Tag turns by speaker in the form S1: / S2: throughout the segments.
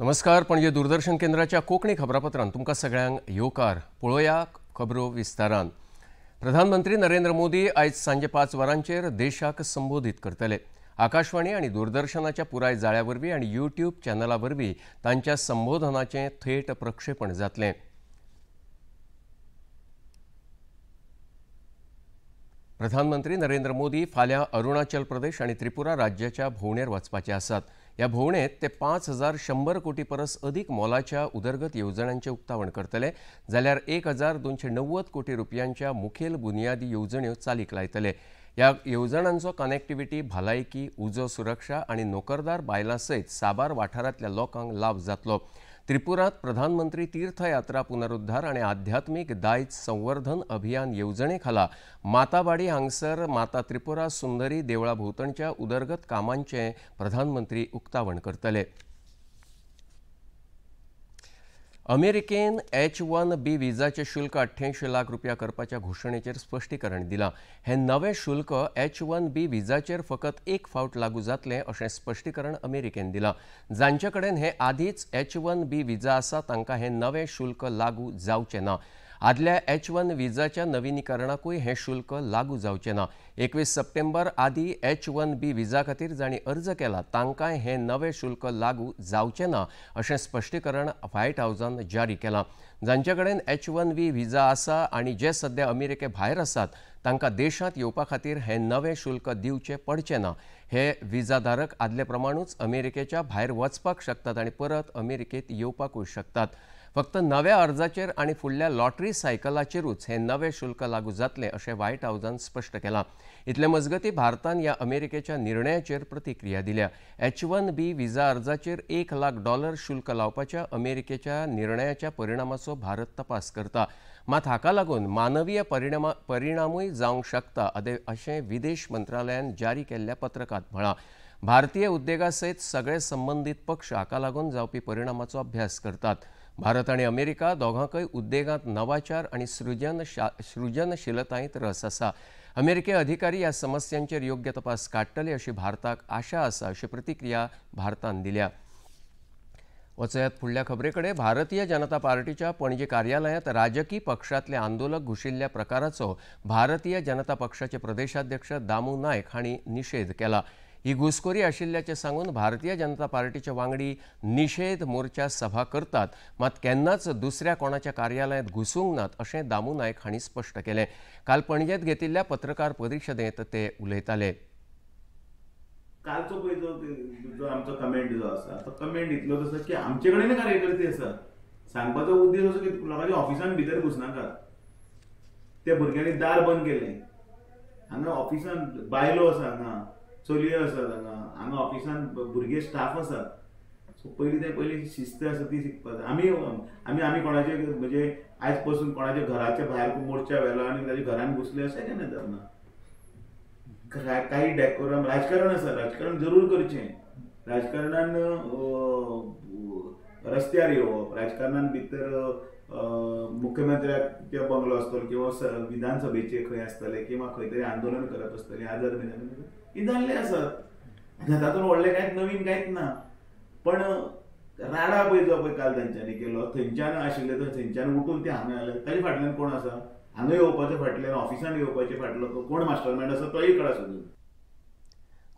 S1: नमस्कार. पणजे दूरदर्शन केंद्राच्या कोंकणी खबरापत्रांत तुमकां सगळ्यांक येवकार. पळोवया खबरो विस्तारान. प्रधानमंत्री नरेंद्र मोदी आयज सांजे 5 वरांचेर देशाक संबोधीत करतले. आकाशवाणी आनी दूरदर्शनाच्या पुराय जाळ्या वरवीं आनी यूट्यूब चॅनला वरवीं तांच्या संबोधनाचें थेट प्रक्षेपण जातलें. प्रधानमंत्री नरेंद्र मोदी फाल्यां अरुणाचल प्रदेश आनी त्रिपुरा राज्याच्या भोंवडेर वचपाचे आसात. ह्या भोंवडेंत ते 5100 कोटी परस अदीक मोलाच्या उदरगत येवजण्यांचें उक्तावण करतले, जाल्यार 1290 कोटी रुपयांच्या मुखेल बुनियादी येवजण्यो चालीक लायतले. ह्या येवजण्यांचो कनेक्टिव्हिटी, भलायकी, उजो सुरक्षा आनी नोकरदार बायलां सयत साबार वाठारांतल्या लोकांक लाव जातलो. त्रिपुरांत प्रधानमंत्री तीर्थयात्रा पुनरुद्धार आनी आध्यात्मीक दायज संवर्धन अभियान येवजणे खाला माताबाडी हांगसर माता त्रिपुरा सुंदरी देवळा भोंवतणच्या उदरगत कामांचें प्रधानमंत्री उक्तावण करतले. अमेरिकेन H-1B विजाचें शुल्क 88 लाख रुपया करपाच्या घोशणेचेर स्पश्टीकरण दिलां. हे नवे शुल्क H-1B विजाचेर फकत एक फावट लागू जातलें अशें स्पश्टीकरण अमेरिकेन दिलां. जांचे कडेन हे आदींच H-1B विजा आसा तांकां हे नवे शुल्क लागू जावचें ना. आदल्या H-1 विजाच्या नविनीकरणाकूय हे शुल्क लागू जावचें ना. 21 सप्टेंबर आदी H-1B विजा खातीर जांणी अर्ज केला तांकांय हे नवे शुल्क लागू जावचें ना अशें स्पश्टीकरण व्हायट हावसान जारी केलां. जांचे कडेन H-1B विजा आसा आनी जे सध्या अमेरिके भायर आसात तांकां देशांत येवपा खातीर हे नवे शुल्क दिवचें पडचें ना. हे विजाधारक आदले प्रमाणूच अमेरिकेच्या भायर वचपाक शकतात आनी परत अमेरिकेंत येवपाकूय शकतात. फक्त नव्या अर्जाचेर आनी फुडल्या लॉटरी सायकलाचेरूच हे नवे शुल्क लागू जातले अशें व्हायट हावसान स्पश्ट केलां. इतले मजगतीं भारतान ह्या अमेरिकेच्या निर्णयाचेर प्रतिक्रिया दिल्या. H-1B विजा अर्जाचेर $1 लाख शुल्क लावपाच्या अमेरिकेच्या निर्णयाच्या परिणामाचो भारत तपास करता. मात हाका लागून मानवीय परिणामूय जावंक शकता अशें विदेश मंत्रालयान जारी केल्ल्या पत्रकांत म्हळां. भारतीय उद्देगा सयत सगळे संबंदीत पक्ष हाका लागून जावपी परिणामाचो अभ्यास करतात. भारत आनी अमेरिका दोगांकय उद्देगांत नवाचार आनी सृजनशीलतायेंत रस आसा. अमेरिकी अधिकारी ह्या समस्यांचेर योग्य तपास काडटले अशी भारताक आशा आसा अशी प्रतिक्रिया भारतान दिल्या. वचयात फुडल्या खबरेकडे. भारतीय जनता पार्टीच्या पणजी कार्यालयांत राजकी पक्षांतले आंदोलक घुशिल्ल्या प्रकाराचो भारतीय जनता पक्षाचे प्रदेशाध्यक्ष दामू नायक हांणी निशेध केला. ही घुसखोरी आशिल्ल्याचें सांगून भारतीय जनता पार्टीचे वांगडी निशेध मोर्चा सभा करतात, मात केन्नाच दुसऱ्या कोणाच्या कार्यालयांत घुसूंक नात अशें दामू नायक हांणी स्पश्ट केलें. काल पणजेंत घेतिल्ल्या पत्रकार परिशदेंत ते उलयताले.
S2: कालचो पळय जो आमचो कमेंट जो आसा तो कमेंट इतलोच आसा की आमचे कडेन कार्यकर्ते आसा. सांगपाचो उद्देश असो की लोकांच्या ऑफिसान भितर घुसनाकात. त्या भुरग्यांनी दार बंद केलें. हांगा ऑफिसान बायलो आसा, हांगा चलयो आसात, हांगा ऑफिसान भुरगे स्टाफ आसात. सो पयली शिस्त आसा ती शिकपाक. आमी कोणाचे म्हणजे आयज पासून कोणाच्या घराच्या भायर मोर्चा व्हेलो आनी ताच्या घरान घुसले अशें केन्ना जावना. काही डेकोरम राजकारण आसा, राजकारण जरूर करचें. राजकारणान रस्त्यार येवप, राजकारणान भितर मुख्यमंत्र्याचे बंगलो आसतलो किंवा विधानसभेचे खंय आसतले किंवा खंय तरी आंदोलन करप आसतलें, आजार बिजार ही जाल्ले आसात. तातूंत व्हडलें कांयच नवीन कांयच ना. पण राडा पळय जो पळय काल तांच्यांनी केलो थंयच्यान आशिल्ले थंयच्यान उठून ते हांगा आयले. ताचे फाटल्यान कोण आसा? हांगा येवपाच्या फाटल्यान ऑफिसान येवपाचे फाटलो कोण मास्टरमाइंड आसा तोय कळा सोदून.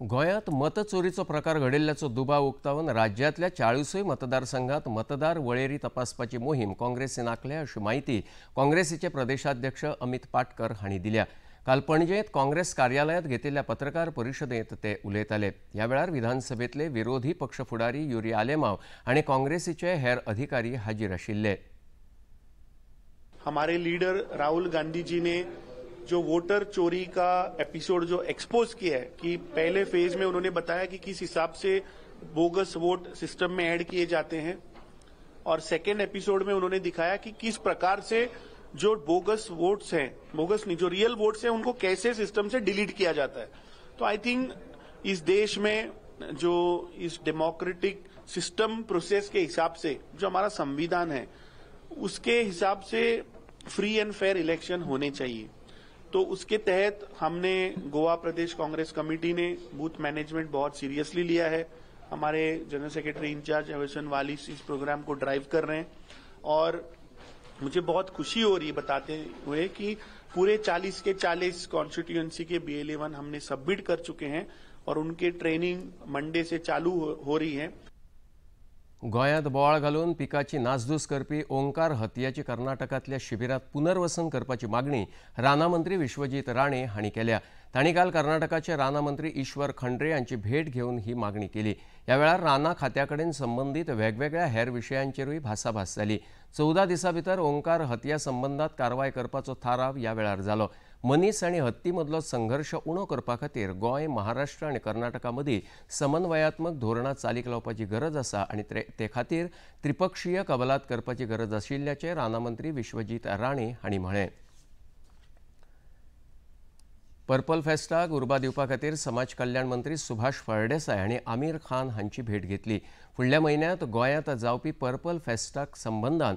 S1: गोंयांत मतचोरीचो प्रकार घडिल्ल्याचो दुबाव उक्तावन राज्यांतल्या 40 मतदारसंघांत मतदार वळेरी तपासपाची मोहीम काँग्रेसीन आंखल्या अशी माहिती काँग्रेसीचे प्रदेशाध्यक्ष अमित पाटकर हांणी दिल्या. काल पणजेंत काँग्रेस कार्यालयांत घेतिल्ल्या पत्रकार परिशदेंत ते उलयताले. ह्या वेळार विधानसभेतले विरोधी पक्ष फुडारी युरी आलेमाव आनी काँग्रेसीचे हेर अधिकारी हाजीर आशिल्ले.
S3: हमारे लीडर राहुल गांधी जी ने जो वोटर चोरी का एपिसोड जो एक्सपोज किया है कि पहले फेज में उन्होंने बताया कि किस हिसाब से बोगस वोट सिस्टम में ऐड किए जाते हैं और सेकेंड एपिसोड में उन्होंने दिखाया कि किस प्रकार से जो बोगस वोट्स हैं, बोगस नहीं जो रियल वोट्स हैं उनको कैसे सिस्टम से डिलीट किया जाता है. तो आई थिंक इस देश में जो इस डेमोक्रेटिक सिस्टम प्रोसेस के हिसाब से जो हमारा संविधान है उसके हिसाब से फ्री एंड फेयर इलेक्शन होने चाहिए. तो उसके तहत हमने गोवा प्रदेश कांग्रेस कमेटी ने बूथ मैनेजमेंट बहुत सीरियसली लिया है. हमारे जनरल सेक्रेटरी इंचार्ज अवसन वाली इस प्रोग्राम को ड्राइव कर रहे हैं और मुझे बहुत खुशी हो रही है बताते हुए कि पूरे 40 के 40 कॉन्स्टिट्यूएंसी के BLA1 हमने सबमिट कर चुके हैं और उनके ट्रेनिंग मंडे से चालू हो रही है।
S1: गोंयांत बोवाळ घालून पिकाची नासधूस करपी ओंकार हत्याची कर्नाटकांतल्या शिबिरांत पुनर्वसन करपाची मागणी राना मंत्री विश्वजीत राणे हांणी केल्या। तांणी काल कर्नाटकाचे राना मंत्री ईश्वर खंड्रे हांची भेट घेवन ही मागणी केली। ह्या वेळार राना खात्याकडेन संबंदीत वेगवेगळ्या हेर विशयांचेरूय भासाभास जाली। 14 दिसां भितर ओंकार हत्या संबंदात कारवाय करपाचो थाराव ह्या वेळार जालो। मनीस आनी हत्ती मदलो संघर्श उणो करपा खातीर गोंय, महाराष्ट्र आनी कर्नाटका मदीं समन्वयात्मक धोरणां चालीक लावपाची गरज आसा आनी ते खातीर त्रिपक्षीय कबलात करपाची गरज आशिल्ल्याचें राना मंत्री विश्वजीत राणे हांणी म्हळें। पर्पल फेस्टाक उर्बा दिवपा खातीर समाज कल्याण मंत्री सुभाष फळदेसाय हांणी आमीर खान हांची भेट घेतली। फुडल्या म्हयन्यांत गोंयांत जावपी पर्पल फेस्टाक संबंदान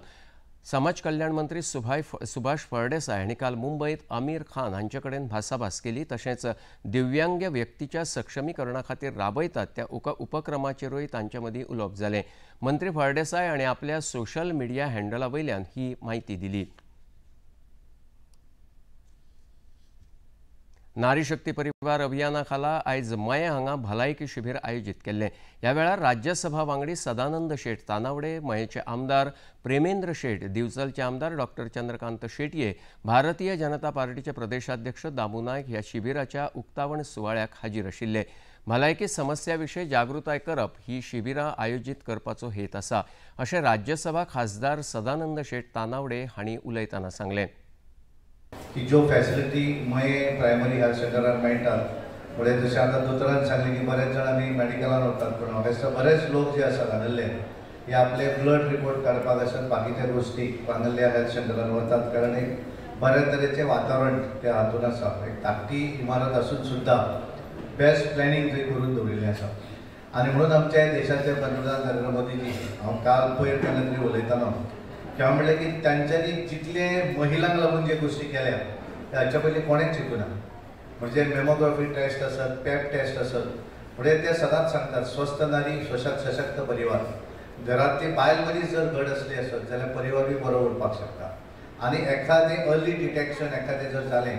S1: समाज कल्याण मंत्री सुभाष फळदेसाय हांणी काल मुंबईत आमीर खान हांचे कडेन भासाभास केली। तशेंच दिव्यांग व्यक्तीच्या सक्षमीकरणा खातीर राबयतात त्या उपक्रमाचेरूय तांचे मदीं उलोवप जालें। मंत्री फळदेसाय हांणी आपल्या सोशल मिडिया हँडला वयल्यान ही म्हायती दिली। नारी शक्ती परिवार अभियाना खाला आयज मये हांगा भलायकी शिबीर आयोजीत केल्लें। ह्या वेळार राज्यसभा वांगडी सदानंद शेट तानावडे, मयेचे आमदार प्रेमेंद्र शेट, दिवचलचे आमदार डॉ चंद्रकांत शेटये, भारतीय जनता पार्टीचे प्रदेशाध्यक्ष दामू नायक ह्या शिबिराच्या उक्तावण सुवाळ्याक हाजीर आशिल्ले। भलायकी समस्या विशीं जागृताय करप ही शिबिरां आयोजीत करपाचो हेत आसा अशें राज्यसभा खासदार सदानंद शेट तानावडे हांणी उलयतना सांगलें।
S4: की जो फॅसिलिटी मये प्रायमरी हेल्थ सेंटरान मेळटात म्हणजे जशें आतां दोतोरान सांगलें की बरेच जाण आमी मेडिकलान वतात पूण म्हाका दिसता बरेच लोक जे आसात हांगसरले हे आपले ब्लड रिपोर्ट काडपाक आसत बाकीच्या गोश्टीक हांगसरल्या हेल्थ सेंटरान वतात कारण एक बऱ्या तरेचें वातावरण त्या हातून आसा। एक धाकटी इमारत आसून सुद्दां बेस्ट प्लॅनिंग थंय करून दवरिल्लें आसा आनी म्हणून आमच्या देशाचे पंतप्रधान नरेंद्र मोदीजी हांव काल पयर केन्ना तरी उलयताना किंवा म्हणलें की तांच्यांनी जितले महिलांक लागून जे गोश्टी केल्या ते हाच्या पयलीं कोणेच चिंतूना। म्हणजे मेमोग्राफी टेस्ट आसत, पॅप टेस्ट आसत, म्हणजे ते सदांच सांगतात स्वस्थ नारी सशक्त परिवार। घरांतली बायल मनीस जर घट आसली आसत जाल्यार परिवार बी बरो उरपाक शकता आनी एखादें अर्ली डिटेक्शन एखादें जर जालें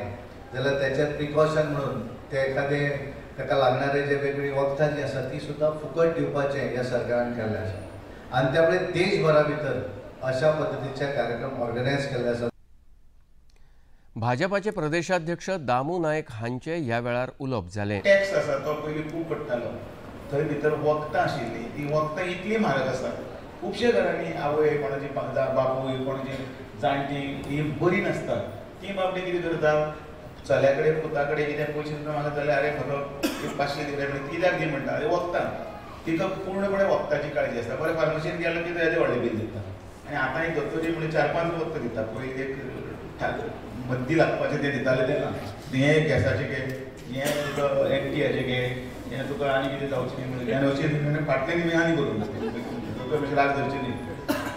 S4: जाल्यार तेचें प्रिकॉशन म्हणून ते एखादें ताका लागणारे जे वेगळी वखदां जी आसात ती सुद्दां फुकट दिवपाचें ह्या सरकारान केल्लें आसा आनी त्या मुळे देशभरा भितर अशा पद्धतीचे कार्यक्रम ऑर्गनायज केले आसात।
S1: भाजपाचे प्रदेशाध्यक्ष दामू नायक हांचे ह्या वेळार उलोवप जालें।
S2: टॅक्स आसा तो पयलीं खूब पडटालो, थंय भितर वखदां आशिल्लीं, ती वखदां इतली म्हारग आसा। खुबशे घरांनी आवय कोणाची बापूय कोणाची जाणटी ही बरी नासता, ती बाबडी कितें करता चल्या कडेन पुता कडेन कितें पयशे मागता जाल्यार अरे म्हाका 500 दिले म्हणजे कित्याक दी म्हणटा अरे वखदां तिका पूर्णपणे वखदाची काळजी आसता। बरें फार्मसीन गेलो की तेजें व्हडलें बील दिता आनी आतां एक दोतोरी म्हणजे 4-5 वखदां दिता। पयलीं एक मद्दी लागपाचें तें दितालें तेन्ना हें गॅसाचें घे, हें तुका एंटीयाचें घे, हें तुका आनी कितें जावचें न्ही म्हणजे हें अशें म्हणजे फाटलें न्ही आनी करून तुका मातशें राग धरचें न्ही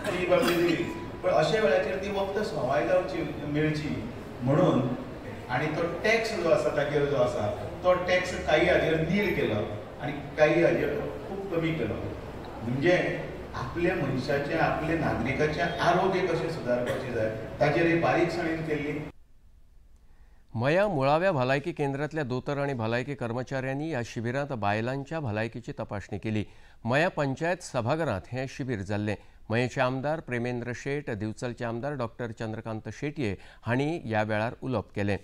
S2: ती बाबडी दिली। पण अशा वेळाचेर ती वखदां सवाय जावची मेळची म्हणून आनी तो टॅक्स जो आसा ताचेर जो आसा तो टॅक्स काही हाजेर नील केलो आनी काही हाजेर खूब कमी केलो। म्हणजे आपल्या मनशाचें आपल्या नागरिकाचें आरोग्य कशें सुदारपाचें जाय ताचेर बारीकसाणेन केल्ली।
S1: मया मुळाव्या भलायकी केंद्रांतल्या दोतोर आनी भलायकी कर्मचाऱ्यांनी ह्या शिबिरांत बायलांच्या भलायकीची तपासणी केली। मया पंचायत सभाघरांत हें शिबीर जाल्लें। मयेचे आमदार प्रेमेंद्र शेट, दिवचलचे आमदार डॉ चंद्रकांत शेटये हांणी ह्या वेळार उलोवप केलें।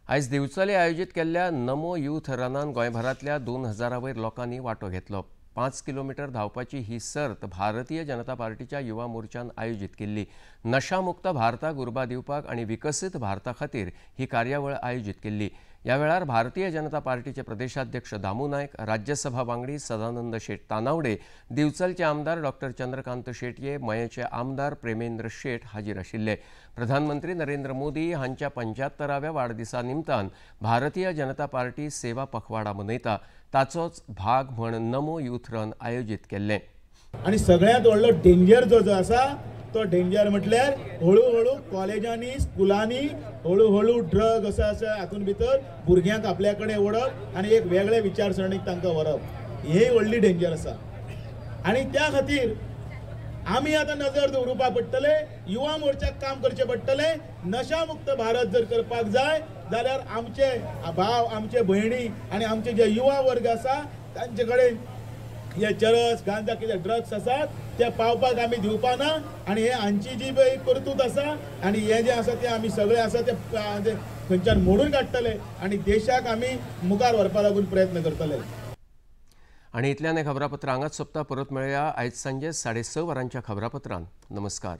S1: आयज दिवचले आयोजीत केल्ल्या नमो यूथ रनान गोंयभरांतल्या 2000 वयर लोकांनी वांटो घेतलो। 5 किलोमीटर धांवपाची ही सर्त भारतीय जनता पार्टीच्या युवा मोर्चान आयोजीत केल्ली। नशामुक्त भारताक उर्बा दिवपाक आनी विकसीत भारता खातीर ही कार्यावळ आयोजीत केल्ली। ह्या वेळार भारतीय जनता पार्टीचे प्रदेशाध्यक्ष दामू नायक, राज्यसभा वांगडी सदानंद शेट तानावडे, दिवचलचे आमदार डॉ चंद्रकांत शेटये, मयेचे आमदार प्रेमेंद्र शेट हाजीर आशिल्ले। प्रधानमंत्री नरेंद्र मोदी हांच्या 75व्या वाडदिसा निमतान भारतीय जनता पार्टी सेवा पखवाडा मनयता, ताचोच भाग म्हण नमो यूथ रन आयोजीत केल्लें।
S5: आणि सगळ्यात व्हडलो डेंजर जो आसा तो डेंजर म्हटल्यार हळू कॉलेजांनी स्कुलांनी हळू ड्रग असा हातून भितर भुरग्यांक आपल्या कडेन ओडप आनी एक वेगळे विचारसरणीक तांकां व्हरप। ही व्हडली डेंजर आसा आणि त्या खातीर आमी आतां नजर दवरुपा पडटले युवा मोर्चाक काम करचें पडटले नशामुक्त भारत जर करपाक जाय जाल्यार आमचे भाव आमचे भयणी आनी आमचे जे युवा वर्ग आसा तांचे कडेन हे चरस गांजा कितें ड्रग्स आसात ते पावपाक आमी दिवपा ना आनी हे हांची जी पळय करतूत आसा आनी हे जे आसा ते आमी सगळे आसा ते खंयच्यान मोडून काडटले आनी देशाक आमी मुखार व्हरपा लागून प्रयत्न करतले.
S1: आणि इतल्यान हे खबरापत्र हांगाच सोंपता. परत मेळया आयज सांजे 6:30 वरांच्या खबरापत्रांत. नमस्कार.